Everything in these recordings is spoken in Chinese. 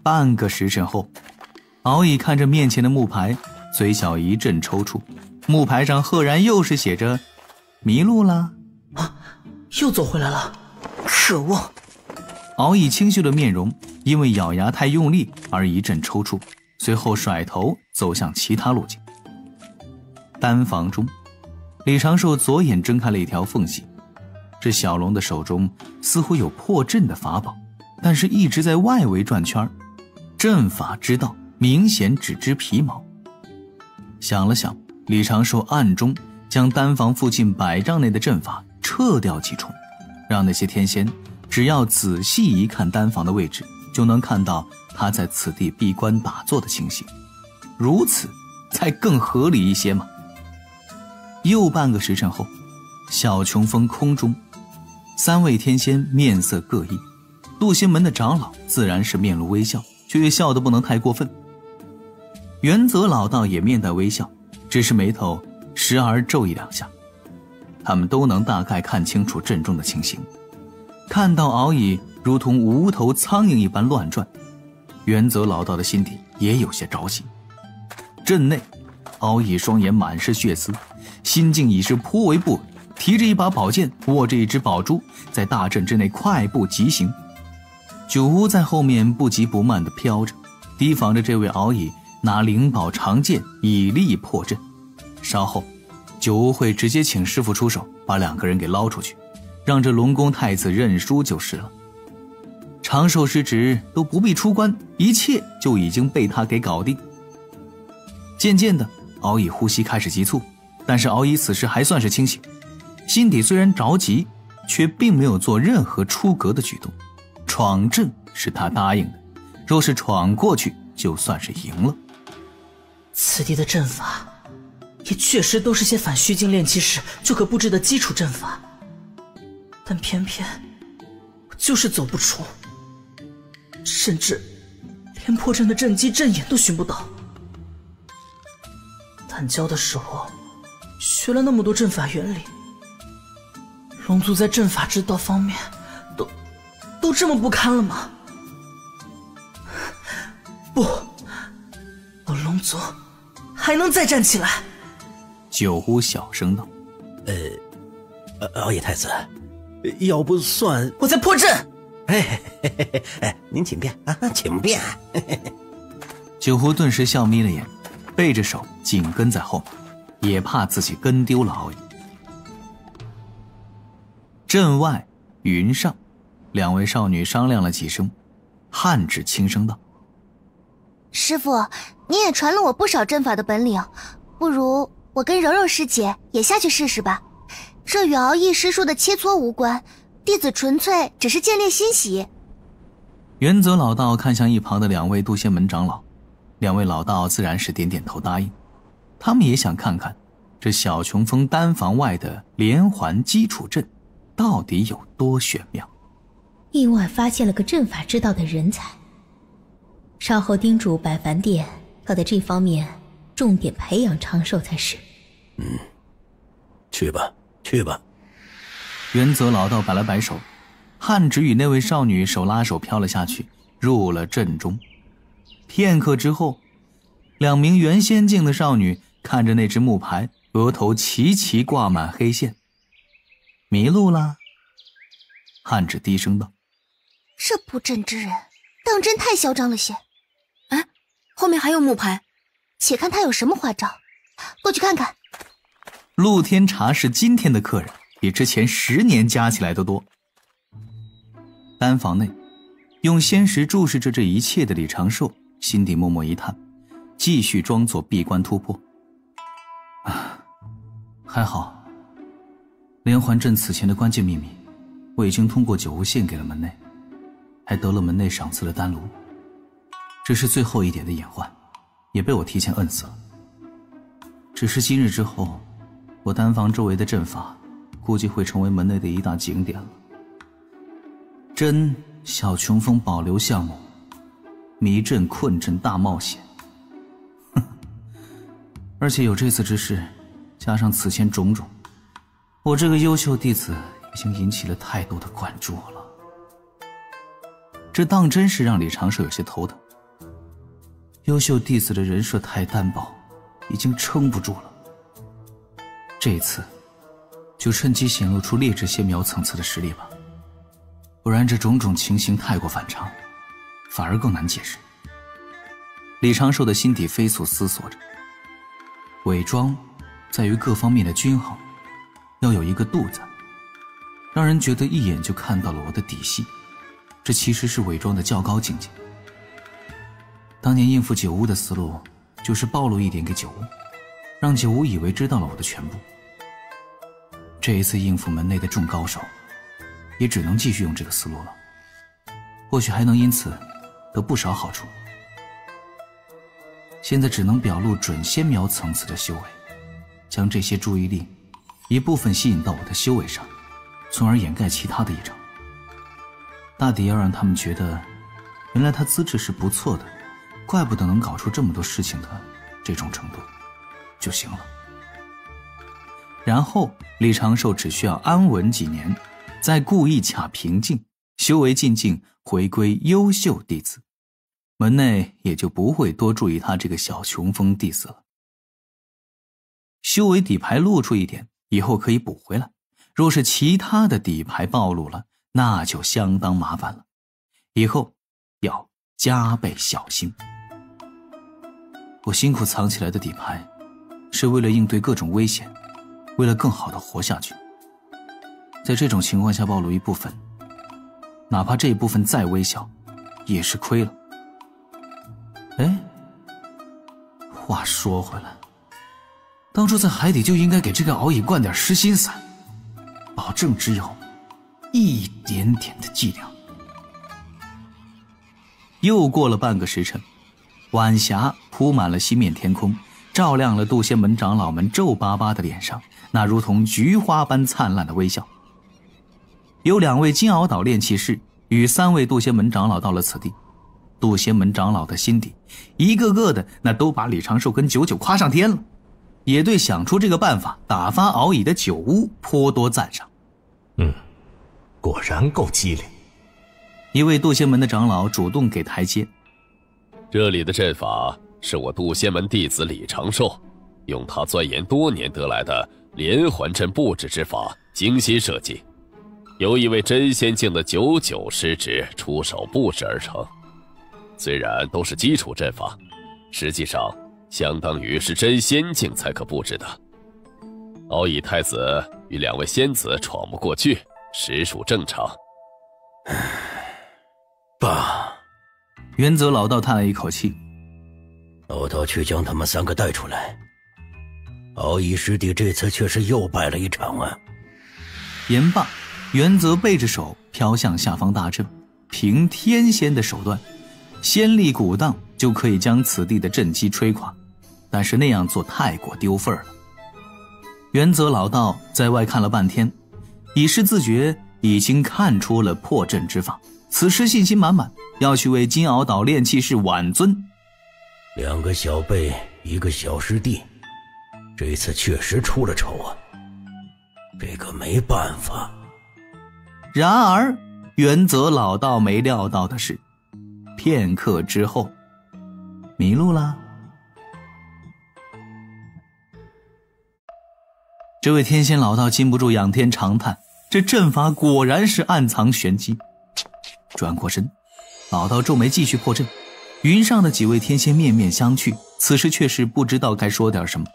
半个时辰后，敖乙看着面前的木牌，嘴角一阵抽搐。木牌上赫然又是写着迷路了。啊，又走回来了，可恶！敖乙清秀的面容因为咬牙太用力而一阵抽搐，随后甩头走向其他路径。丹房中，李长寿左眼睁开了一条缝隙，这小龙的手中似乎有破阵的法宝，但是一直在外围转圈，阵法之道明显只知皮毛。想了想，李长寿暗中将丹房附近100丈内的阵法撤掉几重，让那些天仙只要仔细一看丹房的位置，就能看到他在此地闭关打坐的情形，如此才更合理一些嘛。又半个时辰后，小琼峰空中，3位天仙面色各异，渡仙门的长老自然是面露微笑，却也笑得不能太过分。元泽老道也面带微笑，只是眉头时而皱一两下。他们都能大概看清楚阵中的情形，看到敖乙如同无头苍蝇一般乱转，元泽老道的心底也有些着急。阵内，敖乙双眼满是血丝，心境已是颇为不稳，提着一把宝剑，握着一只宝珠，在大阵之内快步疾行。九巫在后面不急不慢地飘着，提防着这位敖乙拿灵宝长剑以力破阵。稍后，九巫会直接请师傅出手，把2个人给捞出去，让这龙宫太子认输就是了。长寿失职都不必出关，一切就已经被他给搞定。渐渐的，敖乙呼吸开始急促，但是敖乙此时还算是清醒，心底虽然着急，却并没有做任何出格的举动。闯阵是他答应的，若是闯过去，就算是赢了。此地的阵法也确实都是些反虚境炼气时就可布置的基础阵法，但偏偏我就是走不出，甚至连破阵的阵基阵眼都寻不到。丹教的时候学了那么多阵法原理，龙族在阵法之道方面都这么不堪了吗？不，我龙族还能再站起来。九巫小声道：敖乙太子，要不算我在破阵。您请便啊，请便。九狐顿时笑眯了眼，背着手紧跟在后面，也怕自己跟丢了敖乙。阵外云上，2位少女商量了几声，汉芷轻声道：师父，你也传了我不少阵法的本领，不如我跟柔柔师姐也下去试试吧。这与敖乙师叔的切磋无关，弟子纯粹只是见猎欣喜。元泽老道看向一旁的2位渡仙门长老，2位老道自然是点点头答应。他们也想看看这小琼峰丹房外的连环基础阵到底有多玄妙。意外发现了个阵法之道的人才，稍后叮嘱百凡殿要在这方面重点培养长寿才是。去吧，去吧。元泽老道摆了摆手，汉芷与那位少女手拉手飘了下去，入了阵中。片刻之后，2名原仙境的少女看着那只木牌，额头齐齐挂满黑线。迷路了？汉芷低声道：这布阵之人当真太嚣张了些。哎，后面还有木牌，且看他有什么花招，过去看看。陆天茶是今天的客人，比之前10年加起来都多。丹房内，用仙识注视着这一切的李长寿心底默默一叹，继续装作闭关突破。还好，连环阵此前的关键秘密，我已经通过九巫献给了门内，还得了门内赏赐的丹炉。只是最后一点的隐患，也被我提前摁死了。只是今日之后，我丹房周围的阵法估计会成为门内的一大景点了。真小琼峰保留项目，迷阵困阵大冒险。而且有这次之事，加上此前种种，我这个优秀弟子已经引起了太多的关注了。这当真是让李长寿有些头疼。优秀弟子的人设太单薄，已经撑不住了。这一次就趁机显露出劣质些苗层次的实力吧，不然这种种情形太过反常，反而更难解释。李长寿的心底飞速思索着，伪装在于各方面的均衡，要有一个度在，让人觉得一眼就看到了我的底细，这其实是伪装的较高境界。当年应付九巫的思路就是暴露一点给九巫，让九巫以为知道了我的全部。这一次应付门内的众高手，也只能继续用这个思路了，或许还能因此得不少好处。现在只能表露准仙苗层次的修为，将这些注意力一部分吸引到我的修为上，从而掩盖其他的异常。大抵要让他们觉得原来他资质是不错的，怪不得能搞出这么多事情的这种程度就行了。然后李长寿只需要安稳几年，再故意卡平静，修为进境，回归优秀弟子，门内也就不会多注意他这个小穷疯弟子了。修为底牌露出一点，以后可以补回来，若是其他的底牌暴露了，那就相当麻烦了，以后要加倍小心。我辛苦藏起来的底牌，是为了应对各种危险，为了更好的活下去。在这种情况下暴露一部分，哪怕这一部分再微小，也是亏了。话说回来，当初在海底就应该给这个敖乙灌点失心散，保证只有一点点的剂量。又过了半个时辰，晚霞铺满了西面天空，照亮了渡仙门长老们皱巴巴的脸上那如同菊花般灿烂的微笑。有2位金鳌岛炼气士与3位渡仙门长老到了此地，渡仙门长老的心底一个个的那都把李长寿跟九九夸上天了，也对想出这个办法打发敖乙的九巫颇多赞赏。果然够机灵。一位渡仙门的长老主动给台阶，这里的阵法是我渡仙门弟子李长寿用他钻研多年得来的连环阵布置之法精心设计，由一位真仙境的九九师侄出手布置而成。虽然都是基础阵法，实际上相当于是真仙境才可布置的。敖乙太子与2位仙子闯不过去，实属正常。爸，元泽老道叹了一口气，老道去将他们3个带出来。敖乙师弟这次却是又败了一场啊。言罢，元泽背着手飘向下方大阵，凭天仙的手段仙力鼓荡就可以将此地的阵基吹垮，但是那样做太过丢份了。元泽老道在外看了半天，已是自觉已经看出了破阵之法，此时信心满满，要去为金鳌岛炼气士挽尊。 2个小辈，1个小师弟，这次确实出了丑啊，这个没办法。然而元泽老道没料到的是，片刻之后迷路了。这位天仙老道禁不住仰天长叹，这阵法果然是暗藏玄机。转过身，老道皱眉继续破阵。云上的几位天仙面面相觑，此时却是不知道该说点什么。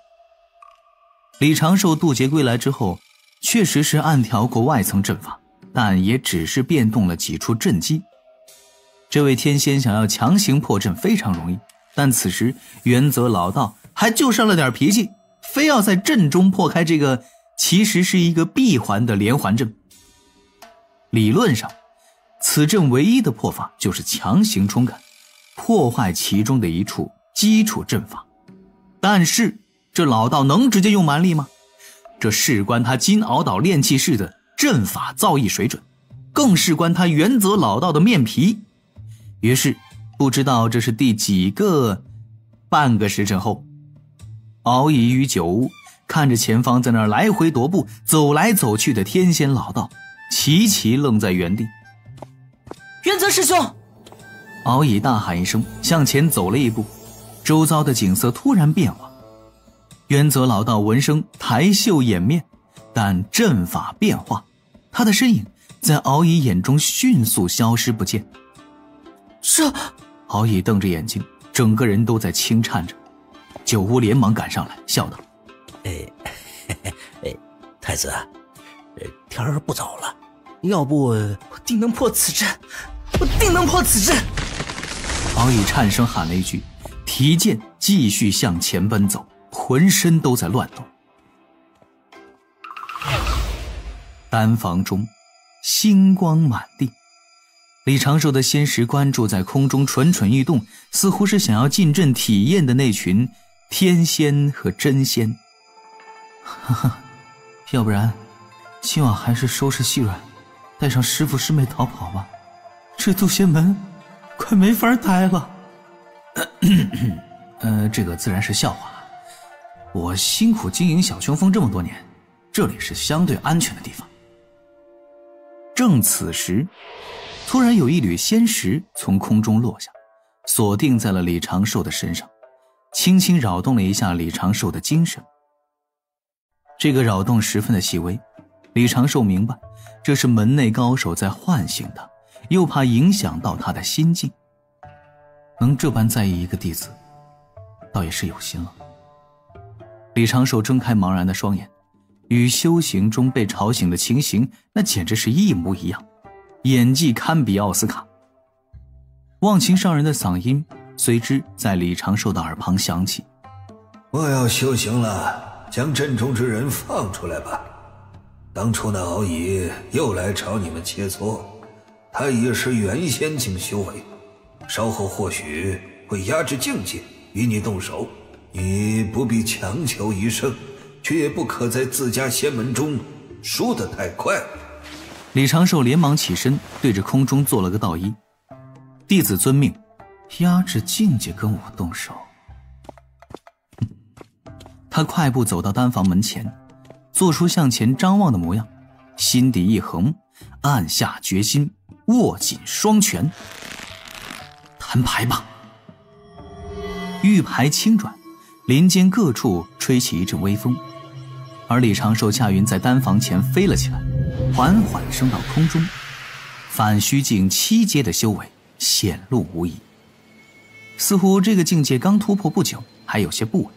李长寿渡劫归来之后，确实是暗调过外层阵法，但也只是变动了几处阵基。这位天仙想要强行破阵非常容易，但此时元泽老道还就上了点脾气，非要在阵中破开这个其实是一个闭环的连环阵。理论上，此阵唯一的破法就是强行冲砍，破坏其中的一处基础阵法。但是这老道能直接用蛮力吗？这事关他金鳌岛炼气士的阵法造诣水准，更事关他元泽老道的面皮。于是不知道这是第几个半个时辰后，敖乙与九巫看着前方在那儿来回踱步走来走去的天仙老道，齐齐愣在原地。元泽师兄，敖乙大喊一声，向前走了一步，周遭的景色突然变化。渊泽老道闻声抬袖掩面，但阵法变化，他的身影在敖乙眼中迅速消失不见。这……敖乙瞪着眼睛，整个人都在轻颤着。九乌连忙赶上来，笑道：“太子，天儿不早了，要不……我定能破此阵，我定能破此阵！”敖乙颤声喊了一句，提剑继续向前奔走，浑身都在乱动。丹房中，星光满地。李长寿的仙识关注在空中蠢蠢欲动，似乎是想要进阵体验的那群天仙和真仙。哈哈，要不然今晚还是收拾细软，带上师父师妹逃跑吧，这渡仙门快没法待了。这个自然是笑话了。我辛苦经营小雄峰这么多年，这里是相对安全的地方。正此时，突然有一缕仙石从空中落下，锁定在了李长寿的身上，轻轻扰动了一下李长寿的精神。这个扰动十分的细微，李长寿明白这是门内高手在唤醒他，又怕影响到他的心境。能这般在意一个弟子，倒也是有心了。李长寿睁开茫然的双眼，与修行中被吵醒的情形那简直是一模一样，演技堪比奥斯卡。忘情上人的嗓音随之在李长寿的耳旁响起：“我要修行了，将阵中之人放出来吧。当初那敖乙又来找你们切磋，他也是元仙境修为，稍后或许会压制境界与你动手，你不必强求一胜，却也不可在自家仙门中输得太快。”李长寿连忙起身，对着空中做了个道揖：“弟子遵命。”压制境界跟我动手。他快步走到丹房门前，做出向前张望的模样，心底一横，暗下决心，握紧双拳。摊牌吧！玉牌轻转，林间各处吹起一阵微风，而李长寿驾云在丹房前飞了起来，缓缓升到空中，反虚境7阶的修为显露无遗。似乎这个境界刚突破不久，还有些不稳。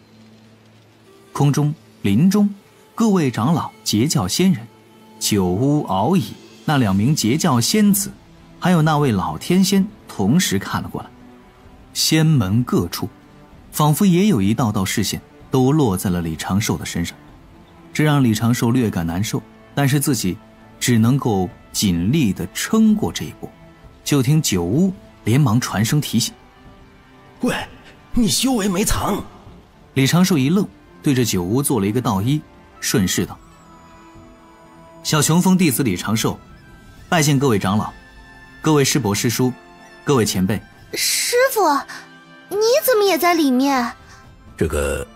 空中、林中，各位长老、截教仙人、九乌、敖乙那2名截教仙子，还有那位老天仙，同时看了过来。仙门各处，仿佛也有一道道视线都落在了李长寿的身上，这让李长寿略感难受，但是自己只能够尽力地撑过这一步。就听九乌连忙传声提醒：“喂，你修为没藏。”李长寿一愣，对着九乌做了一个道揖，顺势道：“小雄峰弟子李长寿，拜见各位长老，各位师伯师叔，各位前辈。”师父，你怎么也在里面？这个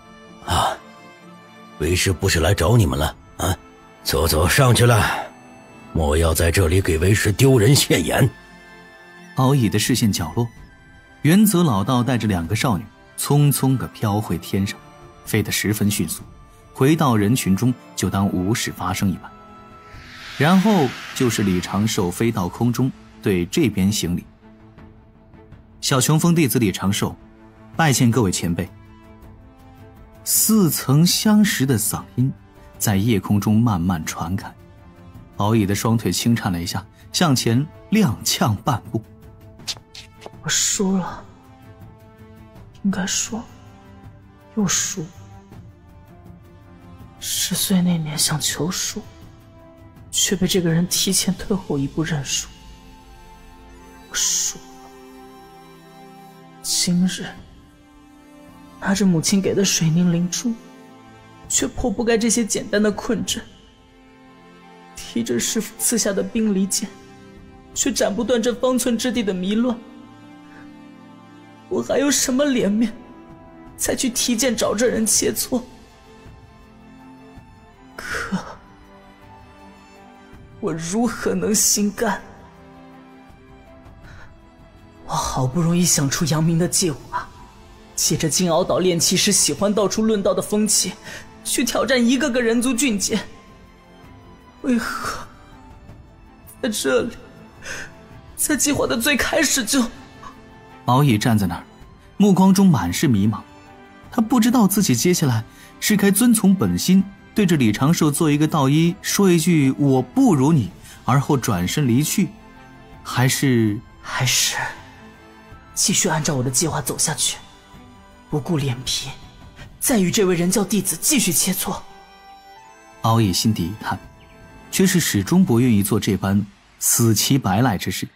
为师不是来找你们了啊！走上去了，莫要在这里给为师丢人现眼。敖乙的视线角落，元泽老道带着2个少女匆匆地飘回天上，飞得十分迅速，回到人群中就当无事发生一般。然后就是李长寿飞到空中，对这边行礼：“小雄峰弟子李长寿，拜见各位前辈。”似曾相识的嗓音在夜空中慢慢传开。敖乙的双腿轻颤了一下，向前踉跄半步：“我输了，应该说又输。10岁那年想求输，却被这个人提前退后一步认输。我输了。今日拿着母亲给的水凝灵珠，却破不开这些简单的困阵；提着师父赐下的冰离剑，却斩不断这方寸之地的迷乱。我还有什么脸面再去提剑找这人切磋？可我如何能心甘？我好不容易想出扬名的计划，借着金鳌岛炼气师喜欢到处论道的风气，去挑战一个个人族俊杰。为何在这里，在计划的最开始就……敖乙站在那儿，目光中满是迷茫。他不知道自己接下来是该遵从本心，对着李长寿做一个道揖，说一句我不如你，而后转身离去，还是继续按照我的计划走下去，不顾脸皮，再与这位人教弟子继续切磋。敖乙心底一叹，却是始终不愿意做这般死乞白赖之事。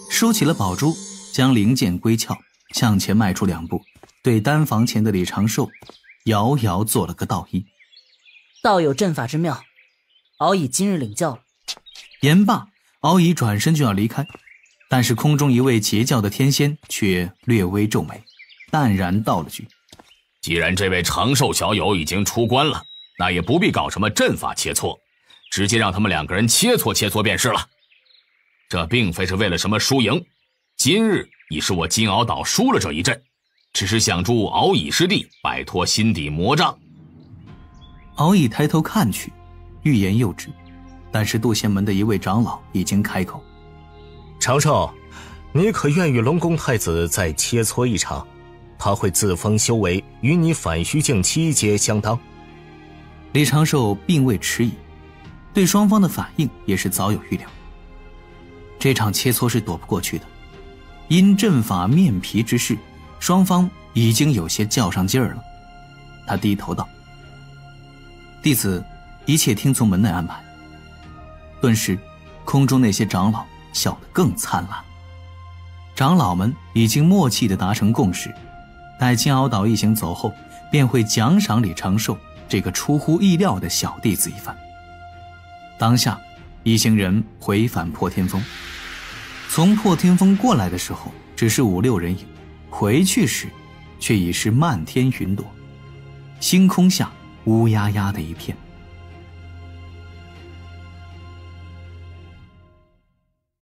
收起了宝珠，将灵剑归鞘，向前迈出2步，对丹房前的李长寿遥遥做了个道揖。道有阵法之妙，敖乙今日领教了。言罢，敖乙转身就要离开，但是空中一位截教的天仙却略微皱眉，淡然道了句：既然这位长寿小友已经出关了，那也不必搞什么阵法切磋，直接让他们2个人切磋便是了。这并非是为了什么输赢，今日已是我金鳌岛输了这一阵，只是想助敖乙师弟摆脱心底魔障。敖乙抬头看去，欲言又止，但是渡仙门的一位长老已经开口：长寿，你可愿与龙宫太子再切磋一场？他会自封修为，与你反虚境7阶相当。李长寿并未迟疑，对双方的反应也是早有预料。这场切磋是躲不过去的，因阵法面皮之事，双方已经有些较上劲儿了。他低头道：弟子一切听从门内安排。顿时空中那些长老笑得更灿烂。长老们已经默契地达成共识，待金鳌岛一行走后，便会奖赏李长寿这个出乎意料的小弟子一番。当下一行人回返破天峰，从破天峰过来的时候只是5、6人影，回去时却已是漫天云朵，星空下乌压压的一片。